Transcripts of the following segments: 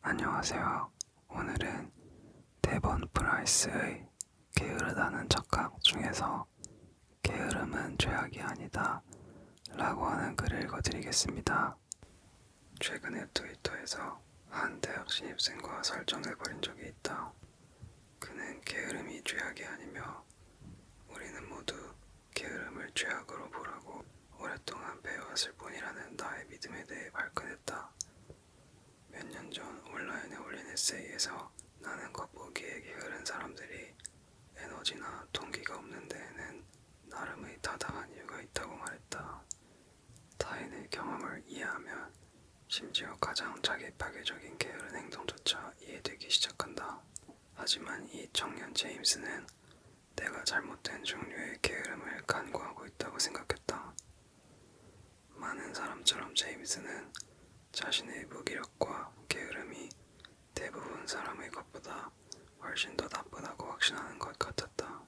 안녕하세요. 오늘은 데본 프라이스의 게으르다는 착각 중에서 게으름은 죄악이 아니다 라고 하는 글을 읽어드리겠습니다. 최근에 트위터에서 한 대학 신입생과 설전을 벌인 적이 있다. 그는 게으름이 죄악이 아니며 우리는 모두 게으름을 죄악으로 보라고 오랫동안 배워왔을 뿐이라는 나의 믿음에 대해 발끈했다. 몇 년 전 온라인에 올린 에세이에서 나는 겉보기에 게으른 사람들이 에너지나 동기가 없는 데에는 나름의 타당한 이유가 있다고 말했다. 타인의 경험을 이해하면 심지어 가장 자기 파괴적인 게으른 행동조차 이해되기 시작한다. 하지만 이 청년 제임스는 내가 잘못된 종류의 게으름을 간구하고 있다고 생각했다. 많은 사람처럼 제임스는 자신의 무기력과 게으름이 대부분 사람의 것보다 훨씬 더 나쁘다고 확신하는 것 같았다.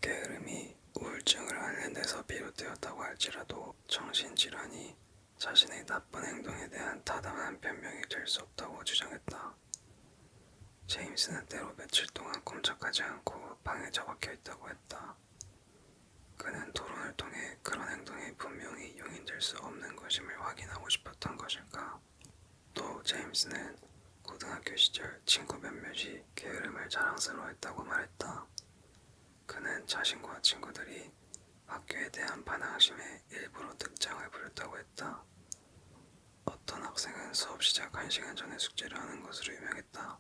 게으름이 우울증을 앓는 데서 비롯되었다고 할지라도 정신질환이 자신의 나쁜 행동에 대한 타당한 변명이 될 수 없다고 주장했다. 제임스는 때로 며칠 동안 꼼짝하지 않고 방에 처박혀 있다고 했다. 그는 토론을 통해 그런 행동이 분명히 용인될 수 없는 것임을 확인하고 싶었던 것일까? 또 제임스는 고등학교 시절 친구 몇몇이 게으름을 자랑스러워했다고 말했다. 그는 자신과 친구들이 학교에 대한 반항심에 일부러 득장을 부렸다고 했다. 어떤 학생은 수업 시작 1시간 전에 숙제를 하는 것으로 유명했다.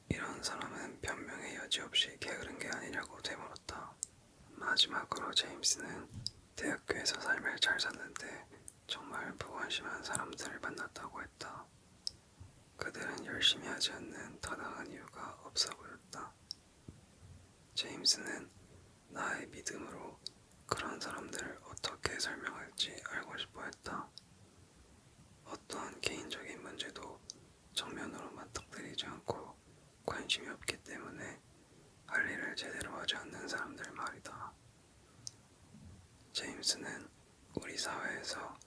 이런 사람은 변명의 여지 없이 게으른 게 아니냐고 되물었다. 마지막으로 제임스는 대학교에서 삶을 잘 샀는데 정말 무관심한 사람들을 만났다고 했다. 그들은 열심히 하지 않는 타당한 이유가 없어 보였다. 제임스는 나의 믿음으로 그런 사람들을 어떻게 설명할지 알고 싶어 했다. 어떠한 개인적인 문제도 정면으로 맞닥뜨리지 않고 관심이 없기 때문에 할 일을 제대로 하지 않는 사람들 말이다. 제임스는 우리 사회에서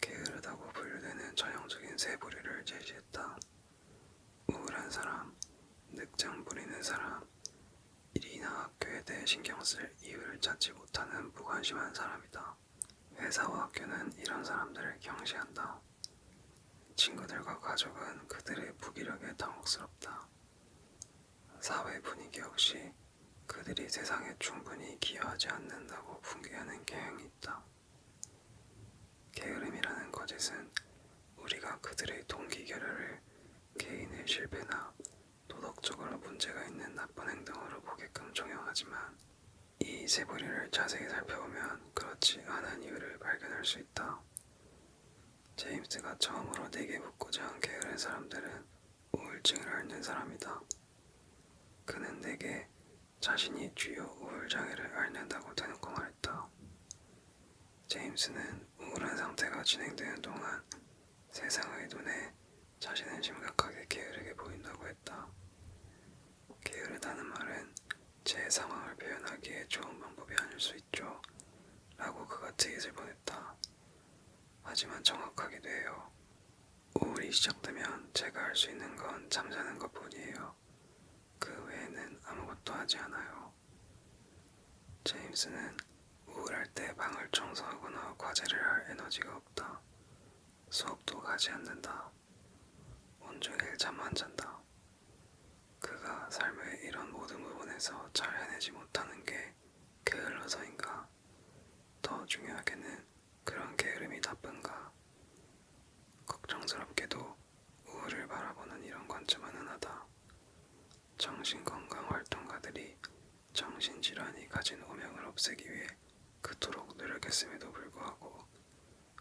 게으르다고 분류되는 전형적인 세 부류를 제시했다. 우울한 사람, 늑장 부리는 사람, 일이나 학교에 대해 신경 쓸 이유를 찾지 못하는 무관심한 사람이다. 회사와 학교는 이런 사람들을 경시한다. 친구들과 가족은 그들의 무기력에 당혹스럽다. 사회 분위기 역시 그들이 세상에 충분히 기여하지 않는다고 붕괴하는 경향이 있다. 게으름이라는 거짓은 우리가 그들의 동기 결여를 개인의 실패나 도덕적으로 문제가 있는 나쁜 행동으로 보게끔 종용하지만 이 세 부류를 자세히 살펴보면 그렇지 않은 이유를 발견할 수 있다. 제임스가 처음으로 내게 묻고자 한 게으른 사람들은 우울증을 앓는 사람이다. 그는 내게 자신이 주요 우울장애를 앓는다고 대놓고 말했다. 제임스는 우울한 상태가 진행되는 동안 세상의 눈에 자신은 심각하게 게으르게 보인다고 했다. 게으르다는 말은 제 상황을 표현하기에 좋은 방법이 아닐 수 있죠. 라고 그가 트윗을 보냈다. 하지만 정확하기도 해요. 우울이 시작되면 제가 할 수 있는 건 잠자는 것 뿐이에요. 그 외에는 아무것도 하지 않아요. 제임스는 우울할 때 방을 청소하거나 과제를 할 에너지가 없다. 수업도 가지 않는다. 온종일 잠만 잔다. 그가 삶의 이런 모든 부분에서 잘 해내지 못하는 게 게을러서인가? 더 중요하게는 그런 게으름이 나쁜가? 걱정스럽게도 우울을 바라보는 이런 관점은 흔하다. 정신건강활동가들이 정신질환이 가진 오명을 없애기 위해 그토록 노력했음에도 불구하고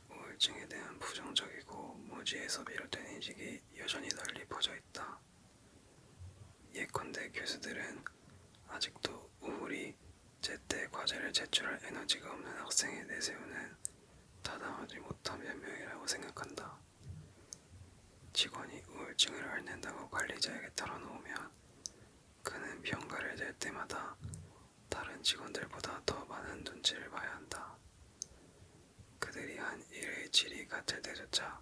우울증에 대한 부정적이고 무지에서 비롯된 인식이 여전히 널리 퍼져 있다. 예컨대 교수들은 아직도 우울이 제때 과제를 제출할 에너지가 없는 학생에 내세우는 타당하지 못한 변명이라고 생각한다. 직원이 우울증을 앓는다고 관리자에게 털어놓으면 그는 병가를 낼 때마다 다른 직원들보다 더 많은 눈치를 봐야 한다. 그들이 한 일의 질이 같을 때조차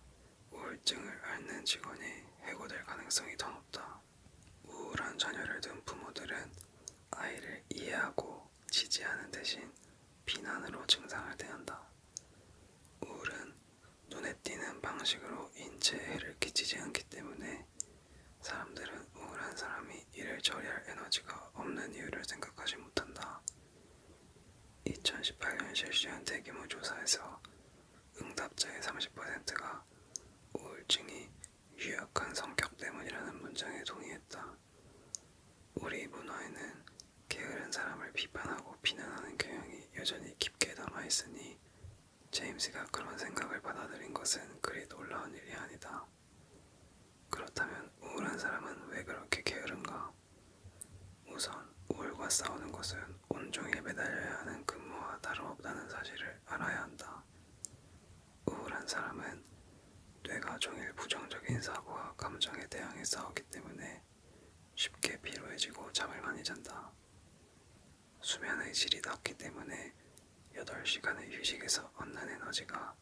우울증을 앓는 직원이 해고될 가능성이 더 높다. 우울한 자녀를 둔 부모들은 아이를 이해하고 지지하는 대신 비난으로 증상을 대한다. 우울은 눈에 띄는 방식으로 인체에 해를 끼치지 않기 때문에 사람들은 우울한 사람이 이를 처리할 에너지가 없는 이유를 생각하지 못한다. 2018년 실시한 대규모 조사에서 응답자의 30%가 우울증이 유약한 성격 때문이라는 문장에 동의했다. 우리 문화에는 게으른 사람을 비판하고 비난하는 경향이 여전히 깊게 남아있으니 제임스가 그런 생각을 받아들인 것은 그리 놀라운 일이 아니다. 그렇다면 우울한 사람은 왜 그렇게 게으른가? 우선 우울과 싸우는 것은 온종일 매달려야 하는 근무와 다름없다는 사실을 알아야 한다. 우울한 사람은 뇌가 종일 부정적인 사고와 감정에 대항해 싸우기 때문에 쉽게 피로해지고 잠을 많이 잔다. 수면의 질이 낮기 때문에 8시간의 휴식에서 얻는 에너지가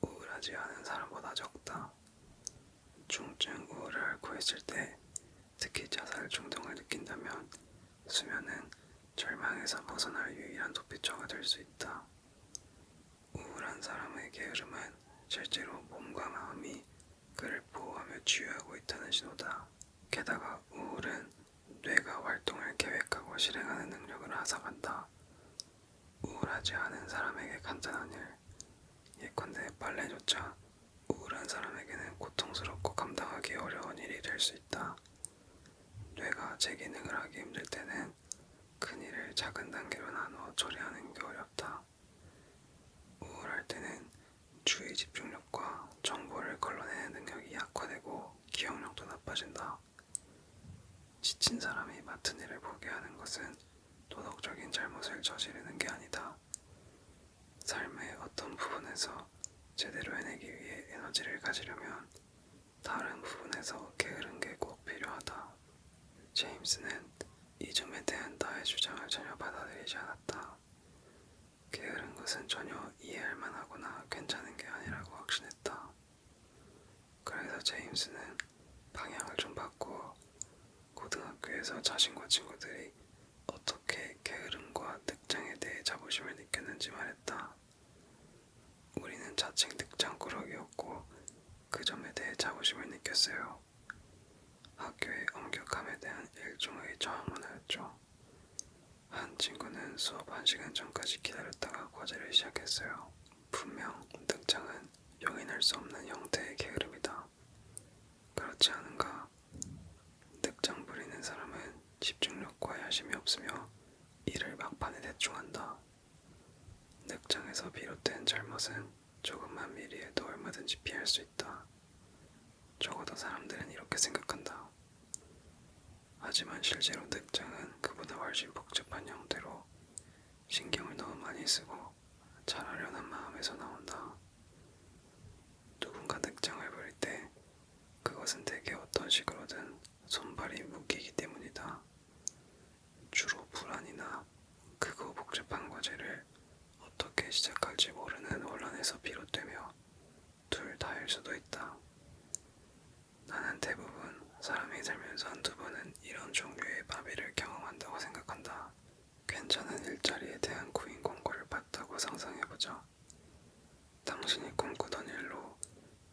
우울하지 않은 사람보다 적다. 중증 우울을 앓고 있을 때 특히 자살 충동을 느낀다면 수면은 절망에서 벗어날 유일한 도피처가 될 수 있다. 우울한 사람의 게으름은 실제로 몸과 마음이 그를 보호하며 치유하고 있다는 신호다. 게다가 우울은 뇌가 활동을 계획하고 실행하는 능력을 앗아간다. 우울하지 않은 사람에게 간단한 일, 예컨대 빨래조차 우울한 사람에게는 고통스럽고 감당하기 어려운 일이 될 수 있다. 뇌가 제 기능을 하기 힘들 때는 큰 일을 작은 단계로 나누어 처리하는 게 어렵다. 우울할 때는 주의 집중력과 정보를 걸러내는 능력이 약화되고 기억력도 나빠진다. 지친 사람이 맡은 일을 포기하는 것은 도덕적인 잘못을 저지르는 게 아니다. 삶의 어떤 부분에서 제대로 해내기 위해 에너지를 가지려면 다른 부분에서 게으른 게 꼭 필요하다. 제임스는 이 점에 대한 나의 주장을 전혀 받아들이지 않았다. 게으른 것은 전혀 이해할 만하거나 괜찮은 게 아니라고 확신했다. 그래서 제임스는 방향을 좀 바꾸어 고등학교에서 자신과 친구들이 어떻게 게으름과 늑장에 대해 자부심을 느꼈는지 말했다. 우리는 자칭 늑장꾸러기였고 그 점에 대해 자부심을 느꼈어요. 학교의 엄격함에 대한 일종의 저항 문화였죠. 한 친구는 수업 1시간 전까지 기다렸다가 과제를 시작했어요. 분명 늑장은 용인할 수 없는 형태의 게으름이다. 그렇지 않은가? 늑장 부리는 사람은 집중력과 야심이 없으며 일을 막판에 대충 한다. 늑장에서 비롯된 잘못은 조금만 미리해도 얼마든지 피할 수 있다. 적어도 사람들은 이렇게 생각한다. 하지만 실제로 늑장은 그보다 훨씬 복잡한 형태로 신경을 너무 많이 쓰고 잘하려는 마음에서 나온다. 누군가 늑장을 부릴 때 그것은 대개 어떤 식으로든 손발이 묶이기 때문이다. 주로 불안이나 크고 복잡한 과제를 어떻게 시작할지 모르는 혼란에서 비롯되며 둘 다일 수도 있다. 나는 대부분 사람이 살면서 한두 번은 이런 종류의 마비를 경험한다고 생각한다. 괜찮은 일자리에 대한 구인 공고를 봤다고 상상해보자. 당신이 꿈꾸던 일로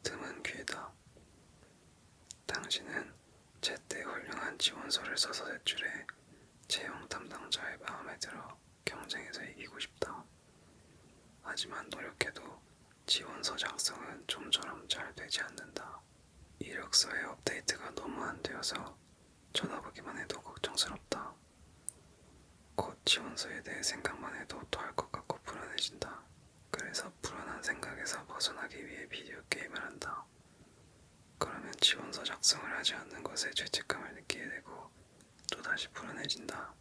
드문 기회다. 당신은 제때 훌륭한 지원서를 써서 제출해 채용 담당자의 마음에 들어 경쟁에서 이기고 싶다. 하지만 노력해도 지원서 작성은 좀처럼 잘 되지 않는다. 이력서의 업데이트가 너무 안 되어서 쳐다보기만 해도 걱정스럽다. 곧 지원서에 대해 생각만 해도 토할 것 같고 불안해진다. 그래서 불안한 생각에서 벗어나기 위해 비디오 게임을 한다. 그러면 지원서 작성을 하지 않는 것에 죄책감을 느끼게 되고 또다시 불안해진다.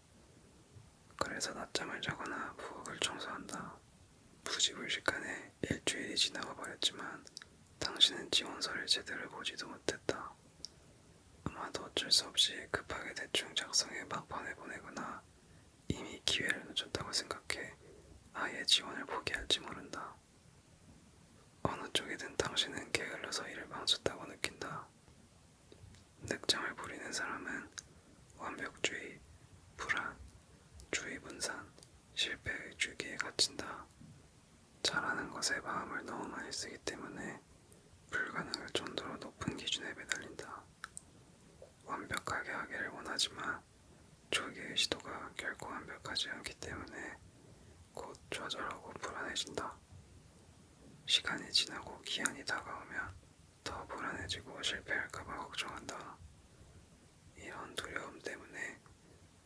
그래서 낮잠을 자거나 부엌을 청소한다. 부지불식간에 일주일이 지나가 버렸지만 당신은 지원서를 제대로 보지도 못했다. 아마도 어쩔 수 없이 급하게 대충 작성해 막판에 보내거나 이미 기회를 놓쳤다고 생각해 아예 지원을 포기할지 모른다. 어느 쪽이든 당신은 게을러서 일을 망쳤다고 느낀다. 늑장을 부리는 사람은 완벽주의, 불안, 주의 분산, 실패의 주기에 갇힌다. 잘하는 것에 마음을 너무 많이 쓰기 때문에 불가능할 정도로 높은 기준에 매달린다. 완벽하게 하기를 원하지만 초기의 시도가 결코 완벽하지 않기 때문에 곧 좌절하고 불안해진다. 시간이 지나고 기한이 다가오면 더 불안해지고 실패할까봐 걱정한다. 이런 두려움 때문에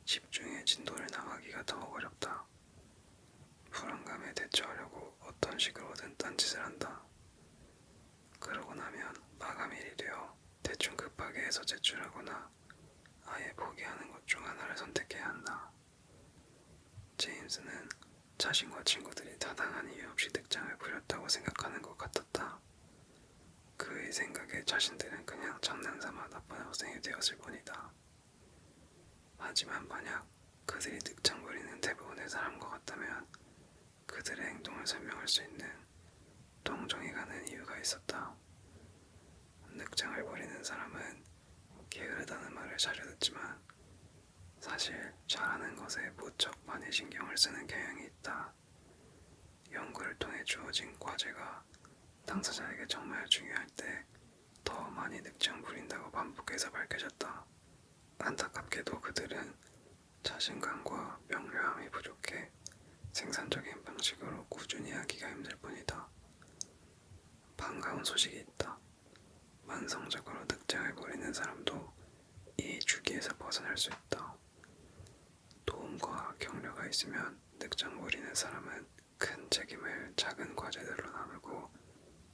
집중의 진도를 나가기가 더 어렵다. 불안감에 대처하려고 어떤 식으로든 딴짓을 한다. 그러고 나면 마감일이 되어 대충 급하게 해서 제출하거나 아예 포기하는 것 중 하나를 선택해야 한다. 제임스는 자신과 친구들이 타당한 이유 없이 늑장을 부렸다고 생각하는 것 같았다. 그의 생각에 자신들은 그냥 장난삼아 나쁜 학생이 되었을 뿐이다. 하지만 만약 그들이 늑장 부리는 대부분의 사람과 같다면 그들의 행동을 설명할 수 있는 동정이 가는 이유가 있었다. 늑장을 부리는 사람은 게으르다는 말을 자주 듣지만 사실 잘하는 것에 무척 많이 신경을 쓰는 경향이 있다. 연구를 통해 주어진 과제가 당사자에게 정말 중요할 때 더 많이 늑장 부린다고 반복해서 밝혀졌다. 안타깝게도 그들은 자신감과 명료함이 부족해 생산적인 방식으로 꾸준히 하기가 힘들 뿐이다. 반가운 소식이 있다. 만성적으로 늑장을 부리는 사람도 이 주기에서 벗어날 수 있다. 도움과 격려가 있으면 늑장 부리는 사람은 큰 책임을 작은 과제들로 나누고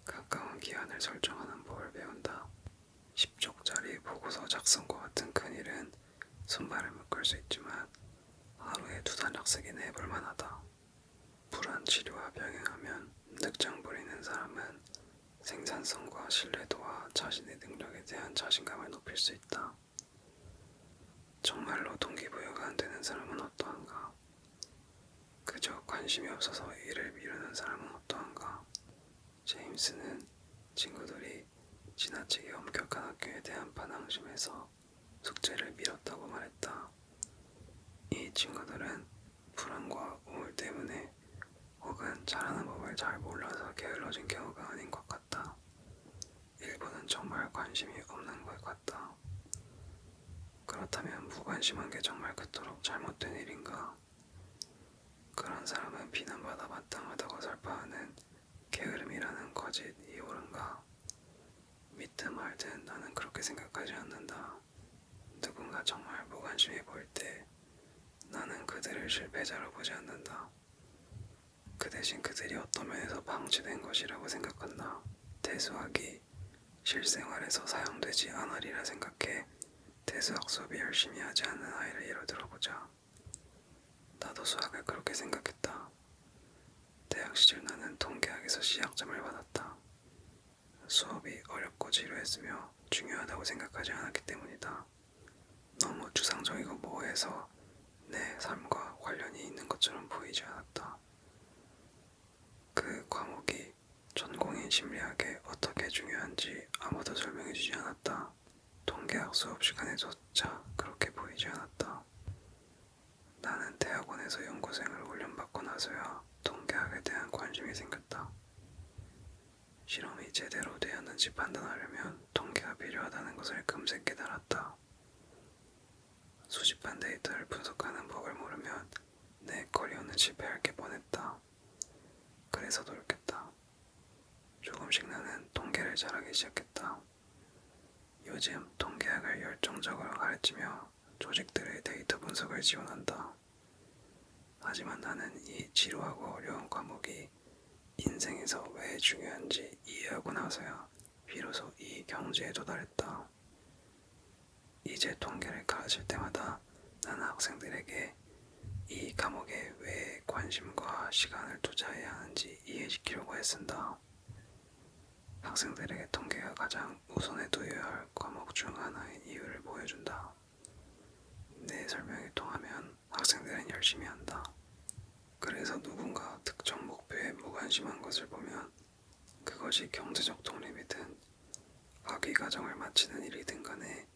가까운 기한을 설정하는 법을 배운다. 10쪽짜리 보고서 작성과 같은 큰일은 손발을 묶을 수 있지만 하루에 2단락 쓰기는 해볼 만하다. 불안 치료와 병행하면 늑장 부리는 사람은 생산성과 신뢰도와 자신의 능력에 대한 자신감을 높일 수 있다. 정말로 동기부여가 안 되는 사람은 어떠한가? 그저 관심이 없어서 일을 미루는 사람은 어떠한가? 제임스는 친구들이 지나치게 엄격한 학교에 대한 반항심에서 숙제를 미뤘다고 말했다. 이 친구들은 불안과 우울 때문에 혹은 잘하는 법을 잘 몰라서 게을러진 경우가 아닌 것 같다. 일부는 정말 관심이 없는 것 같다. 그렇다면 무관심한 게 정말 그토록 잘못된 일인가? 그런 사람은 비난받아 마땅하다고 설파하는 게으름이라는 거짓 이유인가? 믿든 말든 나는 그렇게 생각하지 않는다. 누군가 정말 무관심해 보일 때 나는 그들을 실패자로 보지 않는다. 그 대신 그들이 어떤 면에서 방치된 것이라고 생각한다. 대수학이 실생활에서 사용되지 않으리라 생각해 대수학 수업이 열심히 하지 않는 아이를 예로 들어보자. 나도 수학을 그렇게 생각했다. 대학 시절 나는 통계학에서 C학점을 받았다. 수업이 어렵고 지루했으며 중요하다고 생각하지 않았기 때문이다. 너무 추상적이고 모호해서 내 삶과 관련이 있는 것처럼 보이지 않았다. 그 과목이 전공인 심리학에 어떻게 중요한지 아무도 설명해주지 않았다. 통계학 수업 시간에조차 그렇게 보이지 않았다. 나는 대학원에서 연구생을 훈련받고 나서야 통계학에 대한 관심이 생겼다. 실험이 제대로 되었는지 판단하려면 통계가 필요하다는 것을 금세 깨달았다. 수집한 데이터를 분석하는 법을 모르면 내 커리어는 실패할 게 뻔했다. 그래서 노력했다. 조금씩 나는 통계를 잘하기 시작했다. 요즘 통계학을 열정적으로 가르치며 조직들의 데이터 분석을 지원한다. 하지만 나는 이 지루하고 어려운 과목이 인생에서 왜 중요한지 이해하고 나서야 비로소 이 경지에 도달했다. 이제 통계를 가르칠 때마다 나는 학생들에게 이 과목에 왜 관심과 시간을 투자해야 하는지 이해시키려고 애쓴다. 학생들에게 통계가 가장 우선에 두어야 할 과목 중 하나인 이유를 보여준다. 내 설명이 통하면 학생들은 열심히 한다. 그래서 누군가 특정 목표에 무관심한 것을 보면 그것이 경제적 독립이든 학위 과정을 마치는 일이든 간에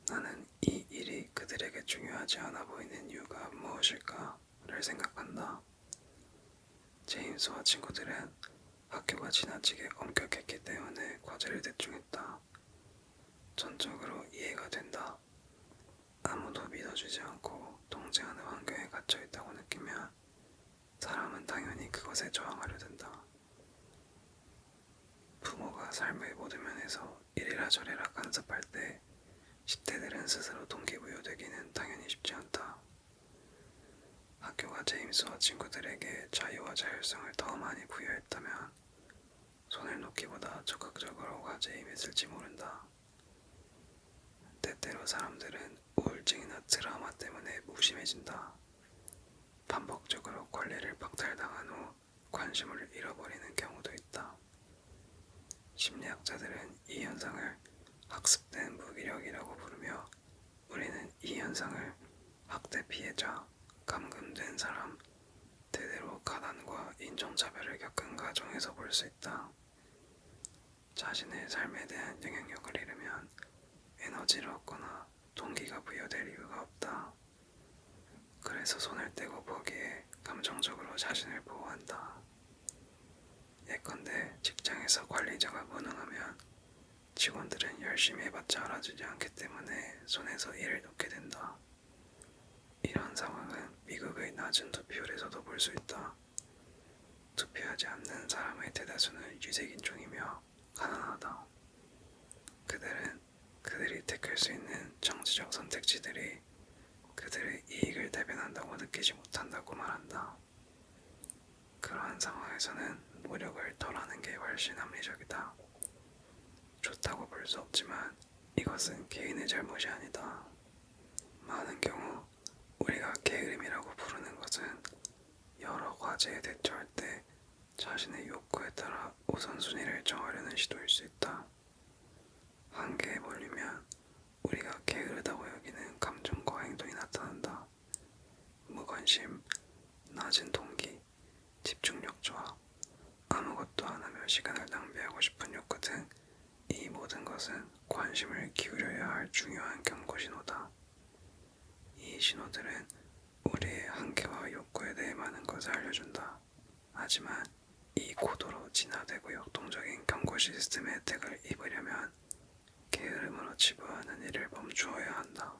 나는 이 일이 그들에게 중요하지 않아 보이는 이유가 무엇일까를 생각한다. 제임스와 친구들은 학교가 지나치게 엄격했기 때문에 과제를 대충했다. 전적으로 이해가 된다. 아무도 믿어주지 않고 동정하는 환경에 갇혀 있다고 느끼면 사람은 당연히 그것에 저항하려 든다. 부모가 삶의 모든 면에서 이래라 저래라 간섭할 때 10대들은 스스로 동기부여되기는 당연히 쉽지 않다. 학교가 제임스와 친구들에게 자유와 자율성을 더 많이 부여했다면 손을 놓기보다 적극적으로 과제에 임했을지 모른다. 때때로 사람들은 우울증이나 트라우마 때문에 무심해진다. 반복적으로 권리를 박탈당한 후 관심을 잃어버리는 경우도 있다. 심리학자들은 이 현상을 학습된 무기력이라고 부르며 우리는 이 현상을 학대 피해자, 감금된 사람, 대대로 가난과 인종차별을 겪은 가정에서 볼 수 있다. 자신의 삶에 대한 영향력을 잃으면 에너지를 얻거나 동기가 부여될 이유가 없다. 그래서 손을 떼고 보기에 감정적으로 자신을 보호한다. 예컨대 직장에서 관리자가 무능하면 직원들은 열심히 해봤자 알아주지 않기 때문에 손에서 일을 놓게 된다. 이런 상황은 미국의 낮은 투표율에서도 볼 수 있다. 투표하지 않는 사람의 대다수는 유색인종이며 가난하다. 그들은 그들이 택할 수 있는 정치적 선택지들이 그들의 이익을 대변한다고 느끼지 못한다고 말한다. 그러한 상황에서는 노력을 덜하는 게 훨씬 합리적이다. 좋다고 볼 수 없지만 이것은 개인의 잘못이 아니다. 많은 경우 우리가 게으름이라고 부르는 것은 여러 과제에 대처할 때 자신의 욕구에 따라 우선순위를 정하려는 시도일 수 있다. 한계에 몰리면 우리가 게으르다고 여기는 감정과 행동이 나타난다. 무관심, 낮은 동기, 집중력 저하, 아무것도 안 하며 시간을 낭비하고 싶은 욕구 등 이 모든 것은 관심을 기울여야 할 중요한 경고 신호다. 이 신호들은 우리의 한계와 욕구에 대해 많은 것을 알려준다. 하지만 이 고도로 진화되고 역동적인 경고 시스템의 혜택을 입으려면 게으름으로 치부하는 일을 멈추어야 한다.